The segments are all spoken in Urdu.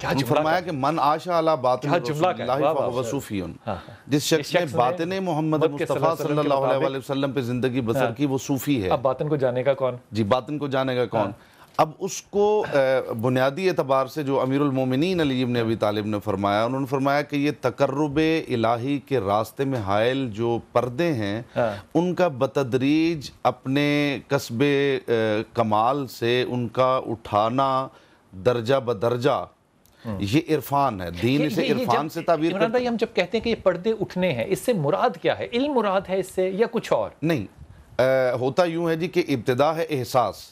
فرمایا کہ من عاشا علی باطن رسول اللہ فہو صوفی، جس شخص نے باطن محمد مصطفیٰ صلی اللہ علیہ وسلم پہ زندگی بسر کی وہ صوفی ہے۔ اب باطن کو جانے گا کون؟ جی باطن کو جانے گا کون؟ اب اس کو بنیادی اعتبار سے جو امیر المومنین علی ابن ابی طالب نے فرمایا، انہوں نے فرمایا کہ یہ تقرب الہی کے راستے میں حائل جو پردے ہیں ان کا بتدریج اپنے کسب کمال سے ان کا اٹھانا درجہ بدرجہ، یہ عرفان ہے، دین اسے عرفان سے تعبیر عمران بھائی ہم جب کہتے ہیں کہ یہ پردے اٹھنے ہیں، اس سے مراد کیا ہے؟ علم مراد ہے اس سے یا کچھ اور؟ نہیں، ہوتا یوں ہے جی کہ ابتدا ہے احساس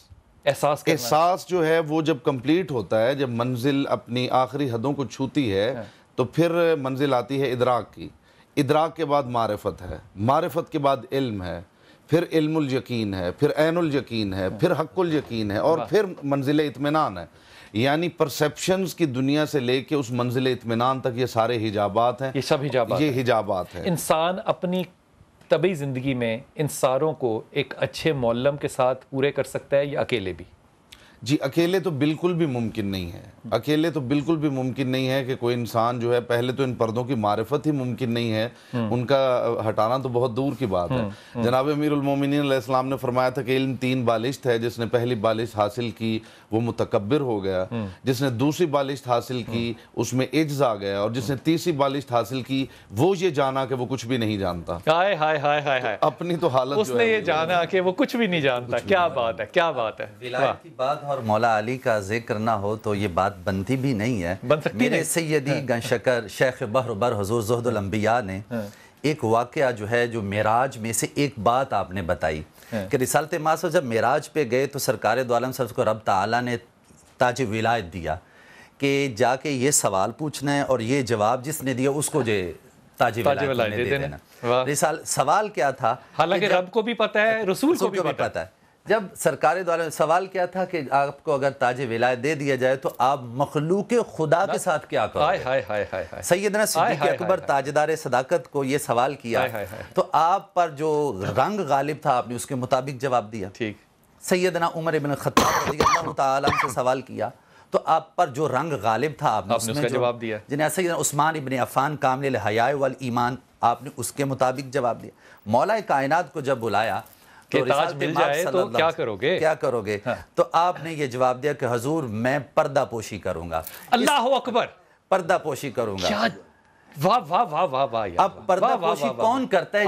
جو ہے وہ جب کمپلیٹ ہوتا ہے، جب منزل اپنی آخری حدوں کو چھوتی ہے تو پھر منزل آتی ہے ادراک کی، ادراک کے بعد معرفت ہے، معرفت کے بعد علم ہے، پھر علم الیقین ہے، پھر عین الیقین ہے، پھر حق الیقین ہے، اور پھر منزل اطمینان ہے۔ یعنی پرسیپشنز کی دنیا سے لے کے اس منزل اطمینان تک یہ سارے حجابات ہیں، یہ سب حجابات یہ حجابات ہیں۔ انسان اپنی طبعی زندگی میں ان ساروں کو ایک اچھے معلم کے ساتھ پورے کر سکتا ہے یا اکیلے بھی؟ جی اکیلے تو بالکل بھی ممکن نہیں ہے، اکیلے تو بالکل بھی ممکن نہیں ہے کہ کوئی انسان جو ہے، پہلے تو ان پردوں کی معرفت ہی ممکن نہیں ہے، ان کا ہٹانا تو بہت دور کی بات ہے۔ جناب امیر المومنین علیہ السلام نے فرمایا تھا کہ علم 3 بالشت ہے، جس نے پہلی بالشت حاصل کی وہ متکبر ہو گیا، جس نے دوسری بالشت حاصل کی اس میں عجز آ گیا، اور جس نے تیسری بالشت حاصل کی وہ یہ جانا کہ وہ کچھ بھی نہیں جانتا۔ ہائے ہائے ہائے ہائے، اپنی تو حالت اس نے یہ جانا کہ وہ کچھ بھی نہیں جانتا۔ کیا بات ہے، کیا بات ہے! ولایت کی بات اور مولا علی کا ذکر نہ ہو تو یہ بات بنتی بھی نہیں ہے۔ میرے سیدی گن شکر شیخ بحر بر حضور زہد الانبیاء نے ایک واقعہ جو ہے، جو معراج میں سے ایک بات آپ نے بتائی کہ رسالت ماسو جب معراج پہ گئے تو سرکار دو عالم صاحب کو رب تعالیٰ نے تاج ولایت دیا کہ جا کے یہ سوال پوچھنا ہے اور یہ جواب جس نے دیا اس کو جو تاج ولایت دے دینا۔ سوال کیا تھا؟ حالانکہ رب کو بھی پتہ ہے، رسول کو بھی پتہ ہے۔ جب سرکار دو عالم سوال کیا تھا کہ آپ کو اگر تاج ولایت دے دیا جائے تو آپ مخلوق خدا کے ساتھ کیا کرو گے؟ سیدنا صدیق اکبر تاجدار صداقت کو یہ سوال کیا تو آپ پر جو رنگ غالب تھا آپ نے اس کے مطابق جواب دیا۔ سیدنا عمر بن الخطاب رضی اللہ تعالیٰ عنہ سے سوال کیا تو آپ پر جو رنگ غالب تھا آپ نے اس کا جواب دیا۔ جنہیں سیدنا عثمان ابن عفان کامل الحیاء والایمان آپ نے اس کے مطابق جواب دیا۔ مولا کائنات کو جب بلایا کہ تاج مل جائے تو کیا کرو گے؟ تو آپ نے یہ جواب دیا کہ حضور میں پردہ پوشی کروں گا۔ اللہ اکبر! پردہ پوشی کروں گا۔ واہ واہ واہ واہ واہ! اب پردہ پوشی کون کرتا ہے؟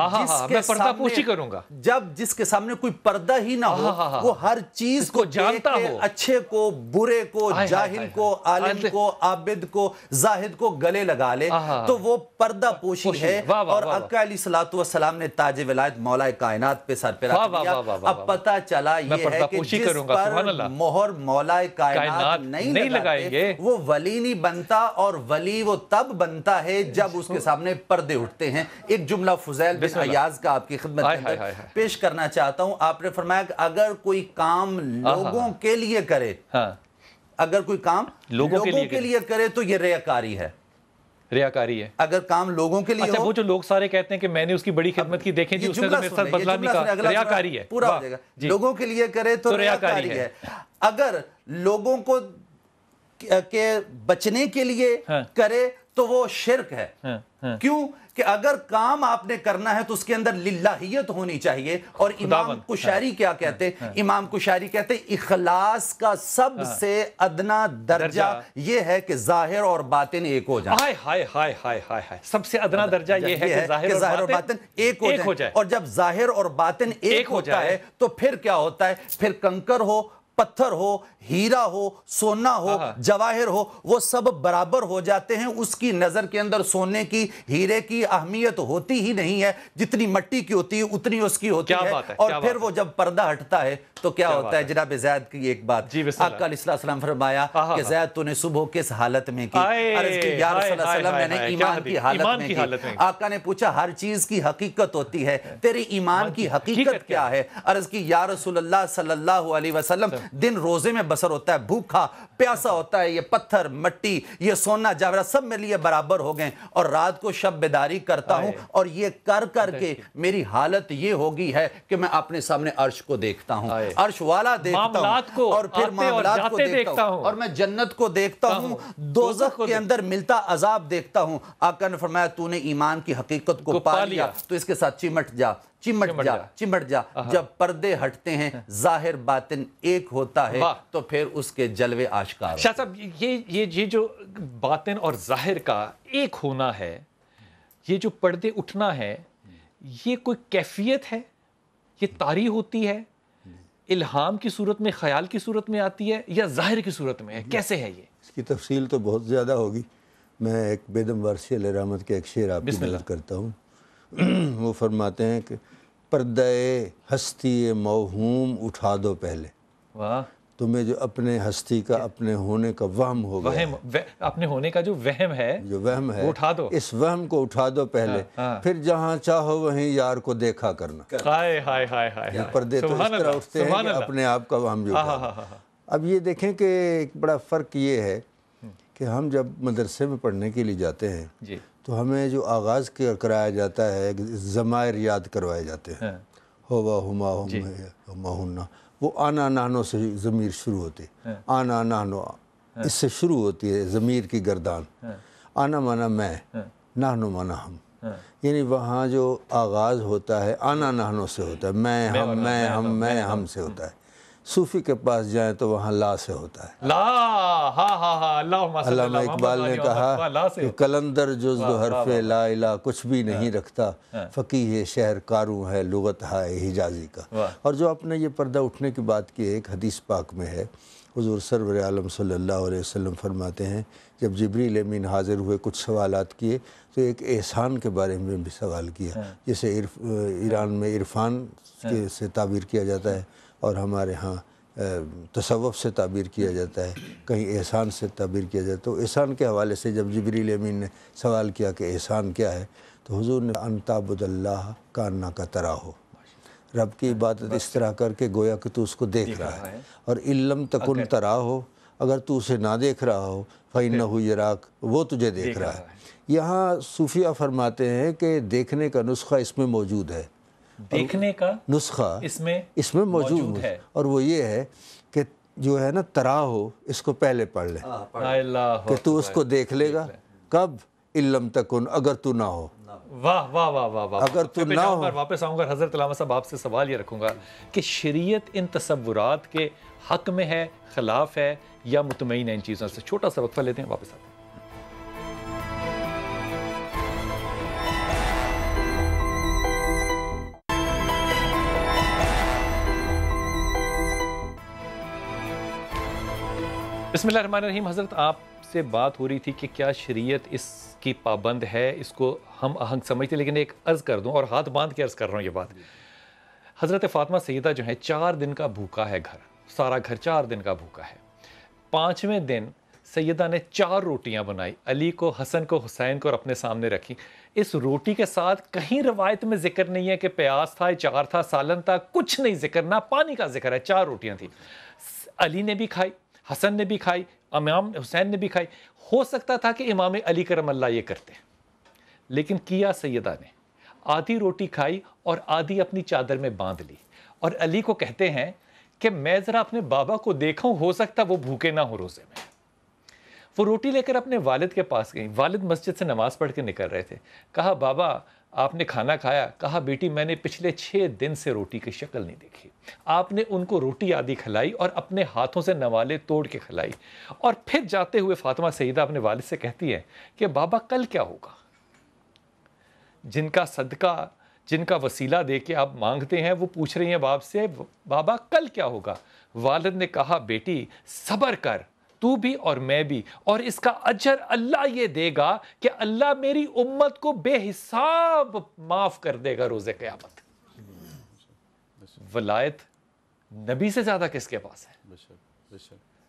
میں پردہ پوشی کروں گا جب جس کے سامنے کوئی پردہ ہی نہ ہو، وہ ہر چیز کو جانتا ہو، اچھے کو، برے کو، جاہل کو، عالم کو، عابد کو، زاہد کو گلے لگا لے، تو وہ پردہ پوشی ہے۔ اور آقا علیہ الصلوۃ والسلام نے تاج ولایت مولا کائنات پہ سر پہ رکھ دیا۔ اب پتہ چلا یہ ہے کہ جس پر مہر مولا کائنات نہیں لگائیں گے وہ ولی نہیں بنتا، اور ولی وہ تب بنتا ہے جب اس کے سامنے پردے اٹھتے ہیں۔ ایک جملہ فضیل بن عیاض کا آپ کی خدمت میں پیش کرنا چاہتا ہوں۔ آپ نے فرمایا کہ اگر کوئی کام لوگوں کے لیے کرے، اگر کوئی کام لوگوں کے لیے کرے تو یہ ریاکاری ہے۔ ریاکاری ہے اگر کام لوگوں کے لیے اچھا وہ جو لوگ سارے کہتے ہیں کہ میں نے اس کی بڑی خدمت کی، دیکھیں جی اس نے تو میرے ساتھ بدلا نہیں کہا، ریاکاری ہے۔ پورا ہو جائے گا، لوگوں کے لیے کرے تو ریاکاری ہے۔ اگر لوگوں کو کے بچنے کے لیے کرے تو وہ شرک ہے۔ کیوں کہ اگر کام آپ نے کرنا ہے تو اس کے اندر للہیت ہونی چاہیے۔ اور امام کشاری کیا کہتے ہیں؟ امام کشاری کہتے ہیں اخلاص کا سب سے ادنا درجہ یہ ہے کہ ظاہر اور باطن ایک ہو جائیں۔ ہائے ہائے ہائے ہائے ہائے! سب سے ادنا درجہ یہ ہے کہ ظاہر اور باطن ایک ہو جائے۔ اور جب ظاہر اور باطن ایک ہوتا ہے تو پھر کیا ہوتا ہے؟ پھر کنکر ہو، پتھر ہو، ہیرا ہو، سونا ہو، جواہر ہو، وہ سب برابر ہو جاتے ہیں۔ اس کی نظر کے اندر سونے کی، ہیرے کی اہمیت ہوتی ہی نہیں ہے، جتنی مٹی کی ہوتی ہے اتنی اس کی ہوتی ہے۔ اور پھر وہ جب پردہ ہٹتا ہے تو کیا ہوتا ہے؟ جناب زید کی ایک بات آقا علیہ السلام فرمایا کہ زید تو نے صبح کس حالت میں کی؟ عرض کی یا رسول اللہ صلی اللہ علیہ وسلم میں نے ایمان کی حالت میں کی۔ آقا نے پوچھا ہر چیز کی حقیقت ہوتی ہے، تیری ایمان کی حقیقت کیا ہے؟ عرض کی یا رسول اللہ صلی اللہ علیہ وسلم دن روزے میں بسر ہوتا ہے، بھوکا پیاسا ہوتا ہے، یہ پتھر مٹی یہ سونا جاورہ سب میرے لیے برابر ہو گئے، اور رات کو شب بیداری کرتا ہوں، اور یہ کر کر کے میری حالت یہ ہوگی ہے کہ میں اپنے سامنے عرش کو دیکھتا ہوں، عرش والا دیکھتا ہوں، اور پھر معاملات کو دیکھتا ہوں، اور میں جنت کو دیکھتا ہوں، دوزخ کے اندر ملتا عذاب دیکھتا ہوں۔ آقا نے فرمایا تو نے ایمان کی حقیقت کو پا لیا تو اس کے ساتھ چمٹ جا چمٹ جا۔ جب پردے ہٹتے ہیں ظاہر باطن ایک ہوتا ہے تو پھر اس کے جلوے آشکار ہوتے ہیں۔ شاہ صاحب یہ جو باطن اور ظاہر کا ایک ہونا ہے، یہ جو پردے اٹھنا ہے، یہ کوئی کیفیت ہے، یہ طاری ہوتی ہے، الہام کی صورت میں، خیال کی صورت میں آتی ہے، یا ظاہر کی صورت میں ہے؟ کیسے ہے یہ؟ اس کی تفصیل تو بہت زیادہ ہوگی۔ میں ایک بیدم وارسی علیہ رحمت کے ایک شعر آپ کی مدد کرتا ہوں۔ وہ فرماتے ہیں کہ پردہ ہستی موہوم اٹھا دو پہلے، واہ، تمہیں جو اپنے ہستی کا اپنے ہونے کا وہم ہو گیا، اپنے ہونے کا جو وہم ہے، وہ اٹھا دو، اس وہم کو اٹھا دو پہلے، پھر جہاں چاہو وہیں یار کو دیکھا کرنا۔ ہائے ہائے ہائے ہائے، پردے تو اس طرح اٹھتے ہیں کہ اپنے آپ کا وہم بھی اٹھا دو۔ اب یہ دیکھیں کہ ایک بڑا فرق یہ ہے کہ ہم جب مدرسے میں پڑھنے کے لیے جاتے ہیں تو ہمیں جو آغاز کرایا جاتا ہے، ضمائر یاد کروائے جاتے ہیں، ہوا ہما ہما ہنا، وہ آنا نانو سے ضمیر شروع ہوتی ہے، آنا نانو اس سے شروع ہوتی ہے ضمیر کی گردان، آنا مانا میں، نانو مانا ہم، یعنی وہاں جو آغاز ہوتا ہے آنا نانو سے ہوتا ہے، میں ہم سے ہوتا ہے۔ صوفی کے پاس جائیں تو وہاں لا سے ہوتا ہے۔ لا، علامہ اقبال نے کہا کہ قلندر جز دو حرف لا الہ کچھ بھی نہیں رکھتا، فقیہ شہر کاروں ہے لغت ہائے حجازی کا۔ اور جو آپ نے یہ پردہ اٹھنے کی بات کی ہے، ایک حدیث پاک میں ہے، حضور سرور عالم صلی اللہ علیہ وسلم فرماتے ہیں جب جبریل امین حاضر ہوئے کچھ سوالات کیے تو ایک احسان کے بارے میں بھی سوال کیا، جسے ایران میں عرفان سے تعبیر کیا جاتا ہے اور ہمارے ہاں تصوف سے تعبیر کیا جاتا ہے، کہیں احسان سے تعبیر کیا جاتا ہے۔ تو احسان کے حوالے سے جب جبریل امین نے سوال کیا کہ احسان کیا ہے تو حضور نے ان تعبد اللہ کانک تراہ، رب کی عبادت اس طرح کر کے گویا کہ تو اس کو دیکھ رہا ہے، اور ان لم تکن تراہ، اگر تو اسے نہ دیکھ رہا ہو فإنہ یراک، وہ تجھے دیکھ رہا ہے۔ یہاں صوفیہ فرماتے ہیں کہ دیکھنے کا نسخہ اس میں موجود ہے، دیکھنے کا نسخہ اس میں موجود ہے، اور وہ یہ ہے کہ جو ہے نا ترا ہو اس کو پہلے پڑھ لے کہ تو اس کو دیکھ لے گا، کب؟ ان لم تکن، اگر تو نہ ہو۔ واہ واہ واہ واہ واہ، اگر تو نہ ہو، واپس آؤں گا حضرت علامہ صاحب، آپ سے سوال یہ رکھوں گا کہ شریعت ان تصورات کے حق میں ہے، خلاف ہے، یا مطمئن ہے ان چیزوں سے؟ چھوٹا سا وقفہ لیتے ہیں، واپس آتے ہیں۔ بسم اللہ الرحمن الرحیم۔ حضرت آپ سے بات ہو رہی تھی کہ کیا شریعت اس کی پابند ہے، اس کو ہم آہنگ سمجھتے، لیکن ایک عرض کر دوں اور ہاتھ باندھ کے عرض کر رہا ہوں یہ بات، حضرت فاطمہ سیدہ جو ہیں 4 دن کا بھوکا ہے گھر، سارا گھر 4 دن کا بھوکا ہے۔ 5ویں دن سیدہ نے 4 روٹیاں بنائی، علی کو، حسن کو، حسین کو، اور اپنے سامنے رکھی۔ اس روٹی کے ساتھ کہیں روایت میں ذکر نہیں ہے کہ پیاز تھا، اچار تھا، سالن تھا، کچھ نہیں ذکر، نہ پانی کا ذکر ہے، 4 روٹیاں تھیں۔ علی نے بھی کھائی، حسن نے بھی کھائی، امام حسین نے بھی کھائی۔ ہو سکتا تھا کہ امام علی کرم اللہ یہ کرتے، لیکن کیا سیدہ نے آدھی روٹی کھائی اور آدھی اپنی چادر میں باندھ لی، اور علی کو کہتے ہیں کہ میں ذرا اپنے بابا کو دیکھا ہوں، ہو سکتا وہ بھوکے نہ ہو روزے میں۔ وہ روٹی لے کر اپنے والد کے پاس گئیں، والد مسجد سے نماز پڑھ کے نکل رہے تھے۔ کہا بابا آپ نے کھانا کھایا؟ کہا بیٹی میں نے پچھلے 6 دن سے روٹی کی شکل نہیں دیکھی۔ آپ نے ان کو روٹی آدھی کھلائی اور اپنے ہاتھوں سے نوالے توڑ کے کھلائی، اور پھر جاتے ہوئے فاطمہ سیدہ اپنے والد سے کہتی ہے کہ بابا کل کیا ہوگا؟ جن کا صدقہ، جن کا وسیلہ دے کے آپ مانگتے ہیں، وہ پوچھ رہی ہیں باپ سے بابا کل کیا ہوگا؟ والد نے کہا بیٹی صبر کر، تو بھی اور میں بھی، اور اس کا اجر اللہ یہ دے گا کہ اللہ میری امت کو بے حساب معاف کر دے گا روز قیامت۔ ولایت نبی سے زیادہ کس کے پاس ہے؟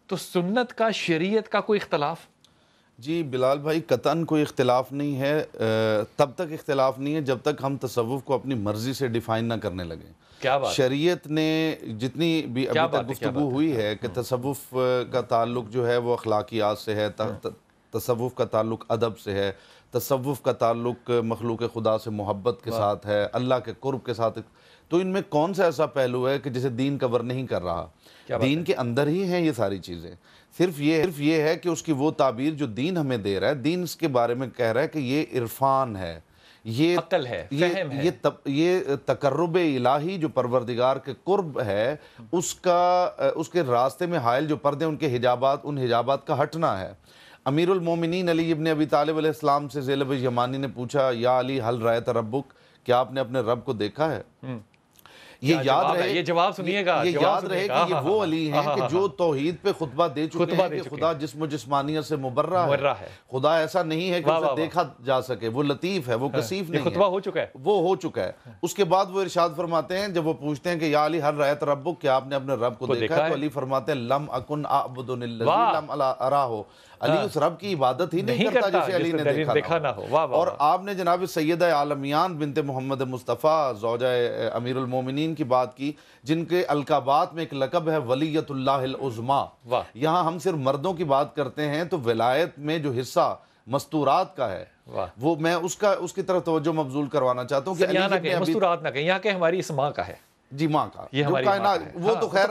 تو سنت کا، شریعت کا کوئی اختلاف؟ جی بلال بھائی، قطعاً کوئی اختلاف نہیں ہے، تب تک اختلاف نہیں ہے جب تک ہم تصوف کو اپنی مرضی سے ڈیفائن نہ کرنے لگیں۔ کیا بات، شریعت نے جتنی بھی ابھی تک گفتگو ہوئی ہے کہ تصوف کا تعلق جو ہے وہ اخلاقیات سے ہے، تصوف کا تعلق ادب سے ہے، تصوف کا تعلق مخلوق خدا سے محبت کے ساتھ ہے، اللہ کے قرب کے ساتھ، تو ان میں کون سا ایسا پہلو ہے کہ جسے دین کور نہیں کر رہا؟ دین کے اندر ہی ہیں یہ ساری چیزیں۔ صرف یہ ہے کہ اس کی وہ تعبیر جو دین ہمیں دے رہا ہے، دین اس کے بارے میں کہہ رہا ہے کہ یہ عرفان ہے، یہ عقل ہے، فہم ہے، یہ تقرب الہی جو پروردگار کے قرب ہے، اس کے راستے میں حائل جو پردے ان کے حجابات، ان حجابات کا ہٹنا ہے۔ امیر المومنین علی ابن ابی طالب علیہ السلام سے زینب یمانی نے پوچھا، یا علی حل رأیت ربک، کیا آپ نے اپنے رب کو دیکھا ہے؟ یہ یاد رہے، یہ جواب سنیے گا، یہ یاد رہے کہ یہ وہ علی ہیں کہ جو توحید پہ خطبہ دے چکے ہیں کہ خدا جسم و جسمانیت سے مبرہ ہے، خدا ایسا نہیں ہے کہ اسے دیکھا جا سکے، وہ لطیف ہے، وہ کثیف نہیں ہے، خطبہ ہو چکا ہے، وہ ہو چکا ہے۔ اس کے بعد وہ ارشاد فرماتے ہیں جب وہ پوچھتے ہیں کہ یا علی ہل رأیت ربک، کیا آپ نے اپنے رب کو دیکھا ہے؟ تو علی فرماتے ہیں لم اکن اعبد الذی لم اراہ، علی اس رب کی عبادت ہی نہیں کرتا جسے علی نے دیکھا نہ ہو۔ اور آپ نے جناب سیدہ عالمیان بنت محمد مصطفیٰ زوجہ امیر المومنین کی بات کی، جن کے القابات میں ایک لقب ہے ولیت اللہ العظمی۔ یہاں ہم صرف مردوں کی بات کرتے ہیں تو ولایت میں جو حصہ مستورات کا ہے وہ میں اس کی طرف توجہ مبذول کروانا چاہتا ہوں کہ یہاں نہ کہیں مستورات نہ کہیں، یہاں کہ ہماری اس ماں کا ہے، جی ماں کا، جو کائنات، وہ تو خیر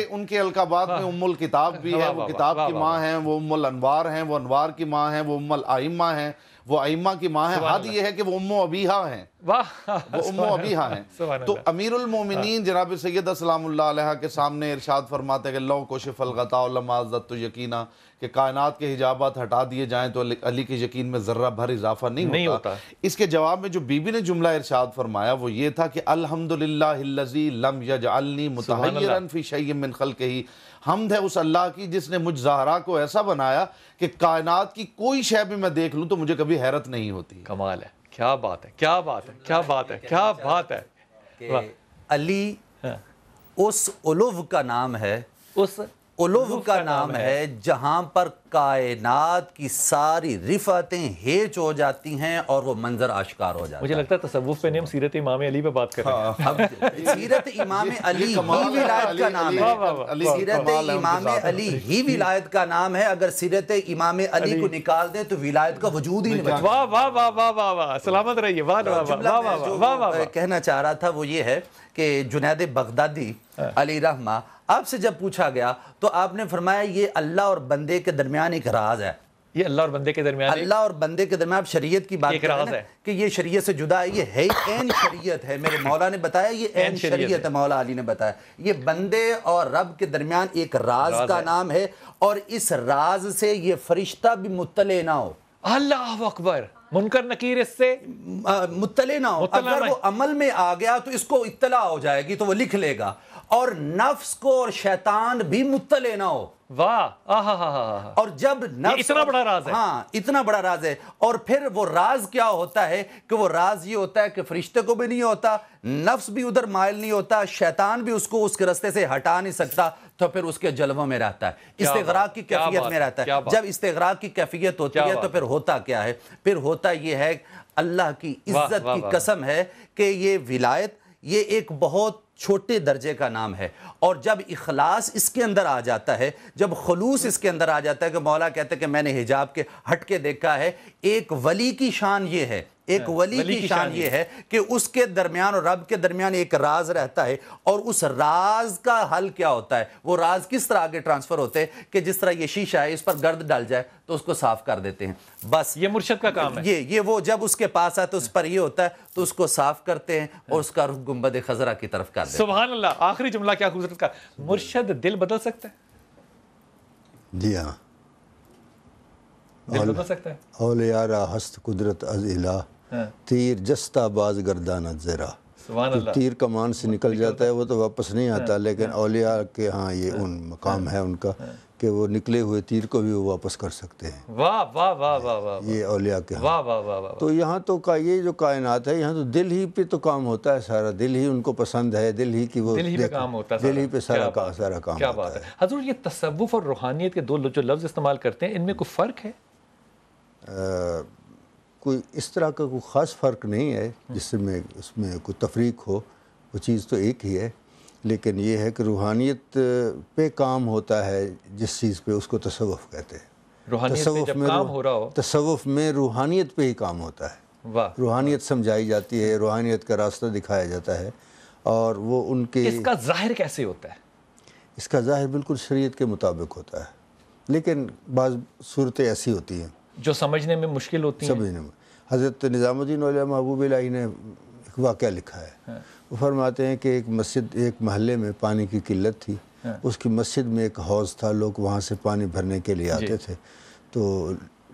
ان کے القابات میں ام الکتاب بھی ہے، وہ کتاب کی ماں ہیں، وہ ام الانوار ہیں، وہ انوار کی ماں ہیں، وہ ام الائمہ ہیں، وہ ائمہ کی ماں ہیں۔ حد یہ ہے کہ وہ ام ابیہا ہیں، وہ ام ابیہا ہیں۔ تو امیر المومنین جناب سیدہ سلام اللہ علیہ کے سامنے ارشاد فرماتے ہیں کہ لو کشف الغطاء لما ازددت یقینا، کہ کائنات کے حجابات ہٹا دیے جائیں تو علی کے یقین میں ذرہ بھر اضافہ نہیں ہوتا۔ اس کے جواب میں جو بی بی نے جملہ ارشاد فرمایا وہ یہ تھا کہ الحمدللہ الذی لم یجعلنی متحیرا فی شیء من خلقہ، حمد ہے اس اللہ کی جس نے مجھ زہرا کو ایسا بنایا کہ کائنات کی کوئی شے بھی میں دیکھ لوں تو مجھے کبھی حیرت نہیں ہوتی۔ کمال ہے، کیا بات ہے، کیا بات ہے، کیا بات ہے، کیا بات ہے کہ علی اس علو کا نام ہے، اس علو کا نام ہے جہاں پر کائنات کی ساری رفعتیں ہیچ ہو جاتی ہیں اور وہ منظر آشکار ہو جاتا ہے۔ مجھے لگتا ہے تصوف پہ نہیں، ہم سیرت امام علی پہ بات کر رہے ہیں۔ اب سیرت امام علی ہی ولایت کا نام ہے، سیرت امام علی ہی ولایت کا نام ہے۔ اگر سیرت امام علی کو نکال دیں تو ولایت کا وجود ہی نہیں بچتا۔ واہ واہ واہ واہ واہ واہ، سلامت رہیے، واہ واہ واہ۔ کہنا چاہ رہا تھا وہ یہ ہے کہ جنید بغدادی علیہ رحمہ، آپ سے جب پوچھا گیا تو آپ نے فرمایا یہ اللہ اور بندے کے درمیان ایک راز ہے۔ یہ اللہ اور بندے کے درمیان، اللہ اور بندے کے درمیان، آپ شریعت کی بات کر رہے ہیں کہ یہ شریعت سے جدا ہے، یہ ہے عین شریعت ہے۔ میرے مولا نے بتایا یہ عین شریعت ہے، مولا علی نے بتایا یہ بندے اور رب کے درمیان ایک راز کا نام ہے، اور اس راز سے یہ فرشتہ بھی مطلع نہ ہو۔ اللہ اکبر، منکر نکیر اس سے مطلع نہ ہو، اگر وہ عمل میں آ گیا تو اس کو اطلاع ہو جائے گی تو وہ لکھ لے گا، اور نفس کو اور شیطان بھی مطلع نہ ہو۔ واہ، اور جب نفس، اتنا بڑا راز ہے، ہاں اتنا بڑا راز ہے۔ اور پھر وہ راز کیا ہوتا ہے کہ وہ راز یہ ہوتا ہے کہ فرشتے کو بھی نہیں ہوتا، نفس بھی ادھر مائل نہیں ہوتا، شیطان بھی اس کو اس کے رستے سے ہٹا نہیں سکتا، تو پھر اس کے جلووں میں رہتا ہے، استغراق کی کیفیت میں رہتا ہے۔ جب استغراق کی کیفیت ہوتی ہے تو پھر ہوتا کیا ہے؟ پھر ہوتا یہ ہے، اللہ کی عزت کی قسم ہے کہ یہ ولایت یہ ایک بہت چھوٹے درجے کا نام ہے، اور جب اخلاص اس کے اندر آ جاتا ہے، جب خلوص اس کے اندر آ جاتا ہے کہ مولا کہتے ہیں کہ میں نے حجاب کے ہٹ کے دیکھا ہے، ایک ولی کی شان یہ ہے، ایک ولی کی شان یہ ہے کہ اس کے درمیان اور رب کے درمیان ایک راز رہتا ہے، اور اس راز کا حل کیا ہوتا ہے، وہ راز کس طرح آگے ٹرانسفر ہوتے ہیں کہ جس طرح یہ شیشہ ہے، اس پر گرد ڈال جائے تو اس کو صاف کر دیتے ہیں۔ بس یہ مرشد کا کام ہے، یہ وہ جب اس کے پاس آتا ہے تو اس پر یہ ہوتا ہے تو اس کو صاف کرتے ہیں اور اس کا رخ گنبد خضرا کی طرف کر دیتے ہیں۔ سبحان اللہ، آخری جملہ کیا خوبصورت کا، مرشد دل بدل سکتا ہے؟ جی ہاں، دل بدل سکتا ہے۔ اولیاء را ہست قدرت از الہ، تیر جستہ باز گردانت زرا۔ جو تیر کمان سے نکل جاتا ہے وہ تو واپس نہیں آتا، لیکن اولیاء کے ہاں یہ ان مقام ہے ان کا کہ وہ نکلے ہوئے تیر کو بھی وہ واپس کر سکتے ہیں۔ واہ واہ واہ واہ واہ، یہ اولیاء کے ہاں۔ واہ واہ واہ واہ۔ تو یہاں تو یہ جو کائنات ہے یہاں تو دل ہی پہ تو کام ہوتا ہے سارا، دل ہی ان کو پسند ہے، دل ہی کی وہ دل ہی پہ کام ہوتا ہے، دل ہی پہ سارا کام کیا ہوتا بات ہے۔ حضور یہ تصوف اور روحانیت کے دو جو لفظ استعمال کرتے ہیں ان میں کوئی فرق ہے؟ کوئی اس طرح کا کوئی خاص فرق نہیں ہے جس سے میں اس میں کوئی تفریق ہو، وہ چیز تو ایک ہی ہے، لیکن یہ ہے کہ روحانیت پہ کام ہوتا ہے جس چیز پہ، اس کو تصوف کہتے ہیں۔ روحانیت پہ جب کام ہو رہا ہو، تصوف میں روحانیت پہ ہی کام ہوتا ہے، واہ، روحانیت سمجھائی جاتی ہے، روحانیت کا راستہ دکھایا جاتا ہے، اور وہ ان کے اس کا ظاہر کیسے ہوتا ہے؟ اس کا ظاہر بالکل شریعت کے مطابق ہوتا ہے، لیکن بعض صورتیں ایسی ہوتی ہیں جو سمجھنے میں مشکل ہوتی ہیں۔ سمجھنے میں۔ حضرت نظام الدین اولیاء محبوب الہی نے ایک واقعہ لکھا ہے، وہ فرماتے ہیں کہ ایک محلے میں پانی کی قلت تھی، اس کی مسجد میں ایک حوض تھا، لوگ وہاں سے پانی بھرنے کے لیے آتے تھے، تو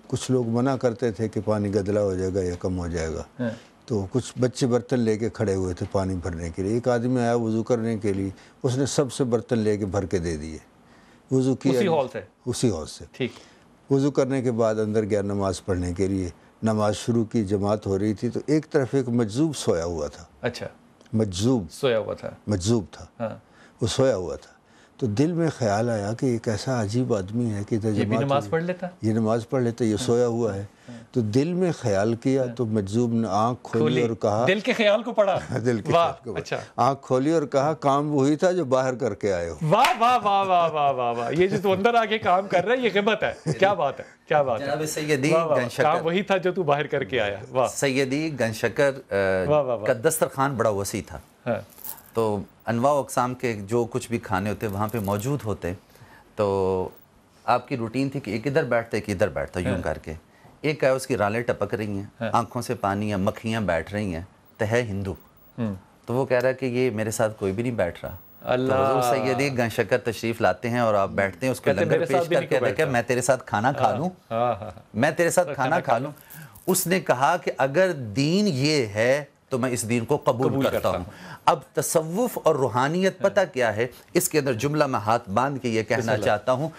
کچھ لوگ منع کرتے تھے کہ پانی گدلا ہو جائے گا یا کم ہو جائے گا، تو کچھ بچے برتن لے کے کھڑے ہوئے تھے پانی بھرنے کے لیے۔ ایک آدمی آیا وضو کرنے کے لیے، اس نے سب سے برتن لے کے بھر کے دے دیے، وضو کیا اسی حوض سے، ٹھیک، وضو کرنے کے بعد اندر گیا نماز پڑھنے کے لیے، نماز شروع کی، جماعت ہو رہی تھی، تو ایک طرف ایک مجذوب سویا ہوا تھا، اچھا، مجذوب تھا، وہ سویا ہوا تھا، تو دل میں خیال آیا کہ ایک ایسا عجیب آدمی ہے کہ یہ بھی نماز پڑھ لیتا، یہ نماز پڑھ لیتا، یہ سویا ہوا ہے، تو دل میں خیال کیا، تو مجذوب نے آنکھ کھولی اور کہا، دل کے خیال کو پڑھا، دل کے خیال کو پڑھا، آنکھ کھولی اور کہا کام وہی تھا جو باہر کر کے آئے ہو۔ واہ واہ واہ واہ واہ واہ واہ، یہ جو تو اندر آ کے کام کر رہا ہے یہ غیبت ہے، کیا بات ہے، کیا بات ہے، جناب سیدی کام وہی تھا جو تو باہر کر کے آیا۔ واہ سیدی گن شکر کا دسترخوان بڑا وسیع تھا، تو انواع و اقسام کے جو کچھ بھی کھانے ہوتے وہاں پہ موجود ہوتے، تو آپ کی روٹین تھی کہ ایک ادھر بیٹھتا ایک ادھر بیٹھتا، یوں کر کے، ایک ہے اس کی رالیں ٹپک رہی ہیں، آنکھوں سے پانی ہے، مکھیاں بیٹھ رہی ہیں، تو ہے ہندو، تو وہ کہہ رہا ہے کہ یہ میرے ساتھ کوئی بھی نہیں بیٹھ رہا، تو حضور سیدی گن شکر تشریف لاتے ہیں اور آپ بیٹھتے ہیں، اس کو لنگر پیش کر کے دیکھیں میں تیرے ساتھ کھانا کھا لوں، میں تیرے ساتھ کھانا کھا لوں۔ اس نے کہا کہ اگر دین یہ ہے تو میں اس دین کو قبول کرتا ہوں۔ اب تصوف اور روحانیت پتہ کیا ہے، اس کے اندر جملہ میں ہاتھ باندھ کے یہ کہنا چاہتا ہوں،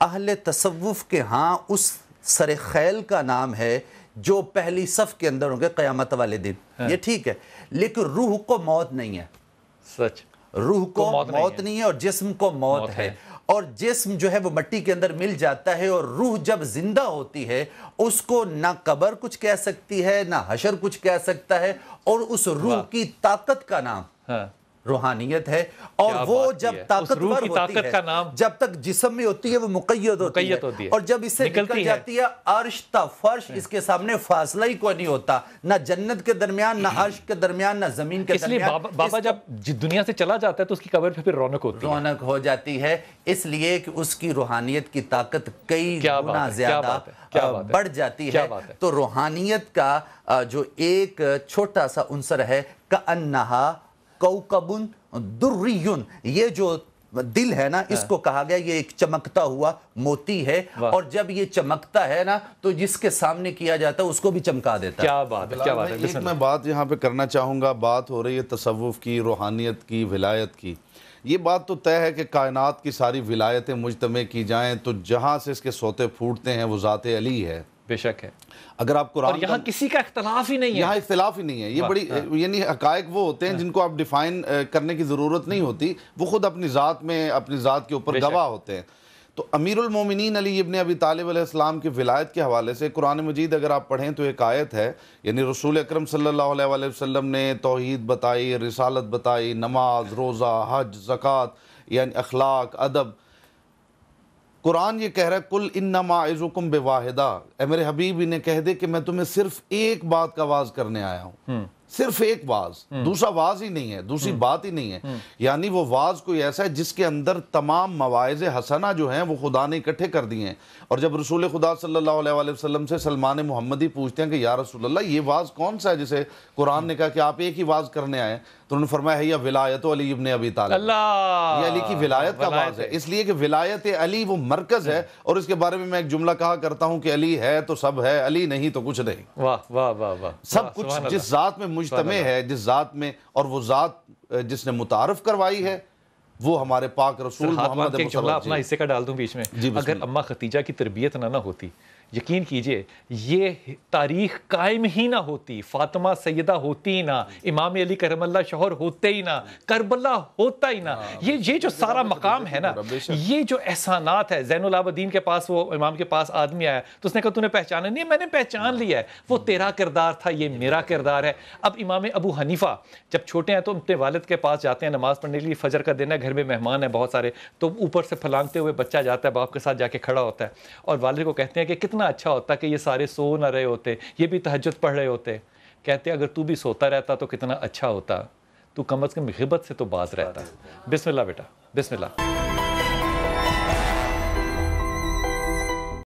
اہل تصوف کے ہاں اس سر خیل کا نام ہے جو پہلی صف کے اندر ہوں گے قیامت والے دن، یہ ٹھیک ہے، لیکن روح کو موت نہیں ہے، سچ، روح کو موت نہیں ہے اور جسم کو موت ہے، اور جسم جو ہے وہ مٹی کے اندر مل جاتا ہے، اور روح جب زندہ ہوتی ہے اس کو نہ قبر کچھ کہہ سکتی ہے نہ حشر کچھ کہہ سکتا ہے، اور اس روح کی طاقت کا نام روحانیت ہے، اور وہ جب طاقتور ہوتی ہے، جب تک جسم میں ہوتی ہے وہ مقید ہوتی ہے، اور جب اس سے نکل جاتی ہے عرش تا فرش، اس کے سامنے فاصلہ ہی کوئی نہیں ہوتا، نہ جنت کے درمیان نہ عرش کے درمیان نہ زمین کے درمیان۔ اس لیے بابا جب دنیا سے چلا جاتا ہے تو اس کی قبر پہ پھر رونق ہوتی ہے، رونق ہو جاتی ہے، اس لیے کہ اس کی روحانیت کی طاقت کئی گنا زیادہ بڑھ جاتی ہے۔ تو روحانیت کا جو ایک چھوٹا سا عنصر ہے کأنہا کوکبن دریون، یہ جو دل ہے نا اس کو کہا گیا یہ ایک چمکتا ہوا موتی ہے، اور جب یہ چمکتا ہے نا تو جس کے سامنے کیا جاتا ہے اس کو بھی چمکا دیتا ہے۔ کیا بات ہے، کیا بات ہے۔ ایک میں بات یہاں پہ کرنا چاہوں گا، بات ہو رہی ہے تصوف کی، روحانیت کی، ولایت کی، یہ بات تو طے ہے کہ کائنات کی ساری ولایتیں مجتمع کی جائیں تو جہاں سے اس کے سوتے پھوٹتے ہیں وہ ذات علی ہے، بے شک ہے، اگر آپ قرآن، اور یہاں کسی کا اختلاف ہی نہیں ہے، یہاں اختلاف ہی نہیں ہے، یہ بڑی یعنی حقائق وہ ہوتے ہیں جن کو آپ ڈیفائن کرنے کی ضرورت نہیں ہوتی، وہ خود اپنی ذات میں اپنی ذات کے اوپر گواہ ہوتے ہیں۔ تو امیر المومنین علی ابن ابی طالب علیہ السلام کی ولایت کے حوالے سے قرآن مجید اگر آپ پڑھیں تو ایک آیت ہے، یعنی رسول اکرم صلی اللہ علیہ وآلہ وسلم نے توحید بتائی، رسالت بتائی، نماز، روزہ، حج، زکوٰۃ، یعنی اخلاق، ادب، قرآن یہ کہہ رہا ہے کل انما اعظکم بواحدہ، اے میرے حبیب انہیں کہہ دے کہ میں تمہیں صرف ایک بات کا واز کرنے آیا ہوں، صرف ایک واز، دوسرا واز ہی نہیں ہے، دوسری بات ہی نہیں ہے، یعنی وہ واز کوئی ایسا ہے جس کے اندر تمام مواعظ حسنہ جو ہیں وہ خدا نے اکٹھے کر دی ہیں۔ اور جب رسول خدا صلی اللہ علیہ وآلہ وسلم سے سلمان محمدی پوچھتے ہیں کہ یا رسول اللہ یہ واز کون سا ہے جسے قرآن نے کہا کہ آپ ایک ہی واز کرنے آئے، تو انہوں نے فرمایا ہے یہ ولایت علی ابن ابی طالب، یہ علی کی ولایت کا واز ہے، اس لیے کہ ولایت علی وہ مرکز ہے، اور اس کے بارے میں ایک جملہ کہا کرتا ہوں کہ علی ہے تو سب ہے، علی نہیں تو کچھ نہیں۔ واہ واہ واہ واہ، سب کچھ جس ذات میں مجتمع ہے، جس ذات میں، اور وہ ذات جس نے متعارف کروائی ہے وہ ہمارے پاک رسول محمد ایک جملہ اپنا حصے کا ڈال دوں بیچ میں، اگر اماں ختیجہ کی تربیت نہ ہوتی یقین کیجئے یہ تاریخ قائم ہی نہ ہوتی، فاطمہ سیدہ ہوتی ہی نہ، امام علی کرم اللہ شوہر ہوتے ہی نہ، کربلا ہوتا ہی نہ، یہ جو سارا مقام ہے نا، یہ جو احسانات ہے. زین العابدین کے پاس وہ امام کے پاس آدمی آیا تو اس نے کہا تو نے پہچانا نہیں؟ میں نے پہچان لیا ہے، وہ تیرا کردار تھا، یہ میرا کردار ہے. اب امام ابو حنیفہ جب چھوٹے ہیں تو اپنے والد کے پاس جاتے ہیں نماز پڑھنے کے لیے، فجر کا دن ہے، گھر میں مہمان ہیں بہت سارے، تو اوپر سے پھلانگتے ہوئے بچہ جاتا ہے، باپ کے ساتھ جا کے کھڑا ہوتا ہے اور والد کو کہتے ہیں کہ کتنا اچھا ہوتا کہ یہ سارے سو نہ رہے ہوتے، یہ بھی تہجد پڑھ رہے ہوتے. کہتے ہیں اگر تو بھی سوتا رہتا تو کتنا اچھا ہوتا، تو کم از کم غیبت سے تو باز رہتا. بسم اللہ بیٹا، بسم اللہ.